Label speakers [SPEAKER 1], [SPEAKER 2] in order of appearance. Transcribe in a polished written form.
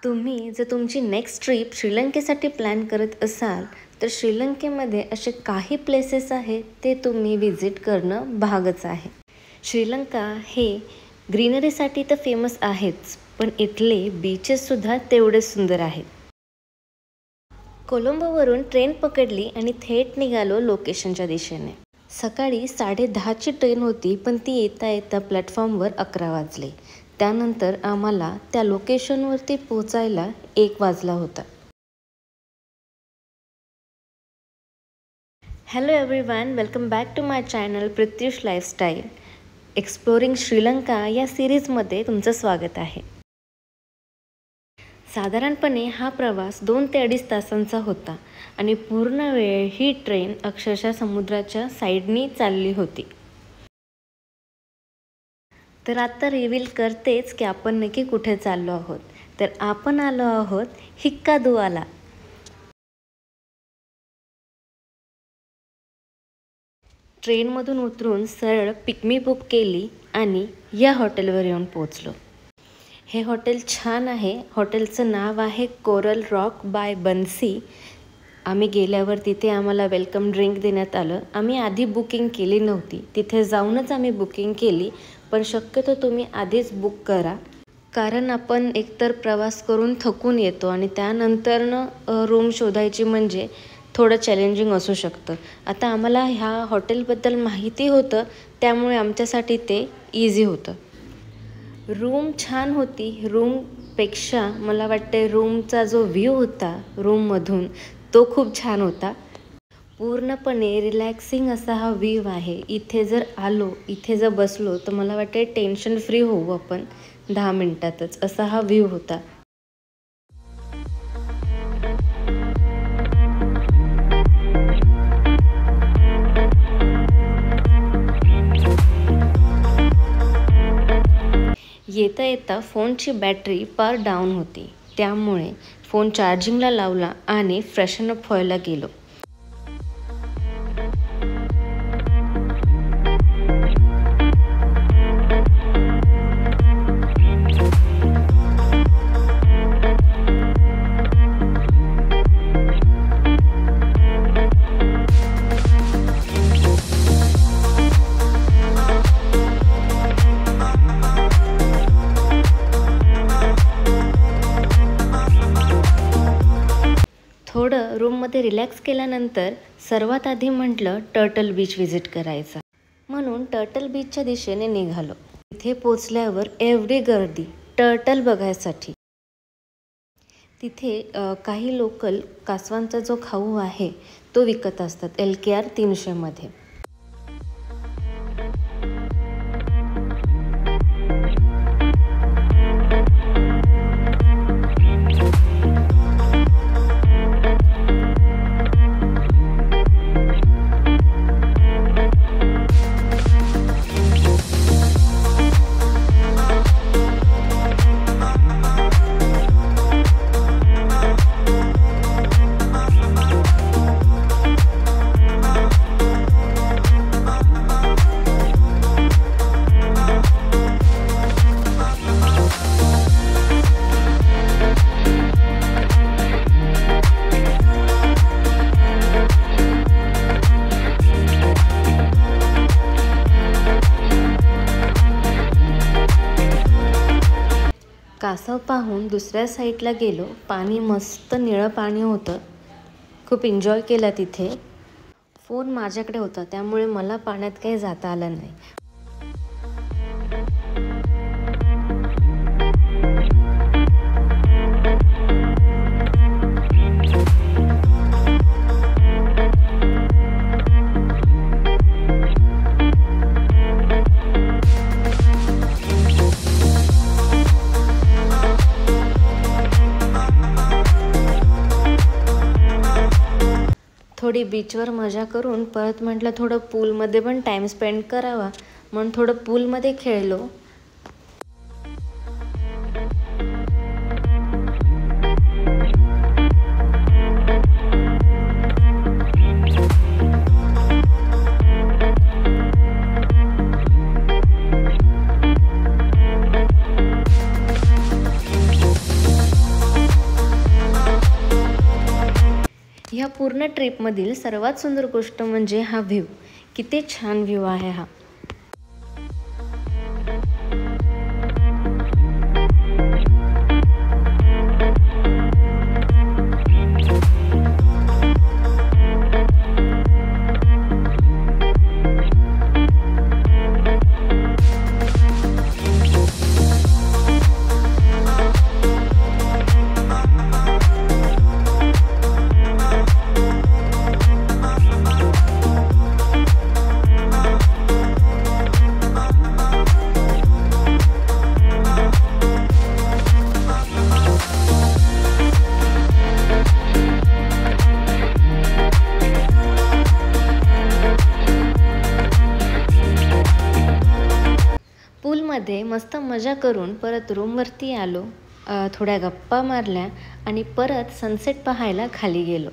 [SPEAKER 1] तुम्ही जर तुमची नेक्स्ट ट्रिप श्रीलंकेसाठी प्लॅन करत असाल तर श्रीलंकेमध्ये असे काही प्लेसेस आहेत ते तुम्ही व्हिजिट करणं भागच आहे. श्रीलंका हे ग्रीनरीसाठी तर फेमस आहेच, पण इथले बीचेससुद्धा तेवढेच सुंदर आहेत. कोलंबोवरून ट्रेन पकडली आणि थेट निघालो लोकेशनच्या दिशेने. सकाळी 10:30ची ट्रेन होती, पण ती येता येता प्लॅटफॉर्मवर 11 वाजले. त्यानंतर आम्हाला त्या लोकेशनवरती पोचायला 1 वाजला होता. Hello everyone, welcome back to my channel Pratyush lifestyle. Exploring Sri Lanka या सिरीजमध्ये तुमचं स्वागत आहे. साधारणपणे हा प्रवास 2 ते 2.5 तासांचा होता आणि पूर्ण वेळ ही ट्रेन अक्षरशः समुद्राच्या साईडनी चालली होती. तर आता रिव्हील करतेच की आपण नक्की कुठे चाललो आहोत. तर आपण आलो आहोत हिक्कादुआला. ट्रेनमधून उतरून सरळ पिकमी बुक केली आणि या हॉटेलवर येऊन पोचलो. हे हॉटेल छान आहे. हॉटेलचं नाव आहे कोरल रॉक बाय बन्सी. आम्ही गेल्यावर तिथे आम्हाला वेलकम ड्रिंक देण्यात आलं. आम्ही आधी बुकिंग केली नव्हती, तिथे जाऊनच आम्ही बुकिंग केली. पण शक्यतो तुम्ही आधीच बुक करा, कारण आपण एकतर प्रवास करून थकून येतो आणि त्यानंतरनं रूम शोधायची म्हणजे थोडं चॅलेंजिंग असू शकतं. आता आम्हाला ह्या हॉटेलबद्दल माहिती होतं, त्यामुळे आमच्यासाठी ते इझी होतं. रूम छान होती. रूमपेक्षा मला वाटते रूमचा जो व्ह्यू होता रूममधून तो खूप छान होता. पूर्णपणे रिलॅक्सिंग असा हा व्ह्यू आहे. इथे जर आलो, इथे जर बसलो तर मला वाटते टेन्शन फ्री होऊ आपण 10 मिनिटातच, असा हा व्ह्यू होता. येता येता फोनची बॅटरी पार डाऊन होती, त्यामुळे फोन चार्जिंगला लावला आणि फ्रेशनअप व्हायला गेलो. थोडं रूममध्ये रिलॅक्स केल्यानंतर सर्वात आधी म्हटलं टर्टल बीच व्हिजिट करायचा, म्हणून टर्टल बीचच्या दिशेने निघालो. तिथे पोचल्यावर एवढी गर्दी टर्टल बघायसाठी. तिथे काही लोकल कासवांचा जो खाऊ आहे तो विकत असतात LKR 300 मध्ये. कासव पाहून दुसऱ्या साईडला गेलो. पाणी मस्त निळं पाणी होतं. खूप एन्जॉय केला तिथे. फोन माझ्याकडे होता, त्यामुळे मला पाण्यात काही जाता आलं नाही. थोडी बीचवर मजा करून परत म्हटलं थोडं पूलमध्ये पण टाईम स्पेंड करावा, म्हणून थोडं पूलमध्ये खेळलो. ह्या पूर्ण ट्रिपमधील सर्वात सुंदर गोष्ट म्हणजे हा व्ह्यू. किती छान व्ह्यू आहे हा. पूलमध्ये मस्त मजा करून परत रूमवरती आलो, थोड्या गप्पा मारल्या आणि परत सनसेट पाहायला खाली गेलो.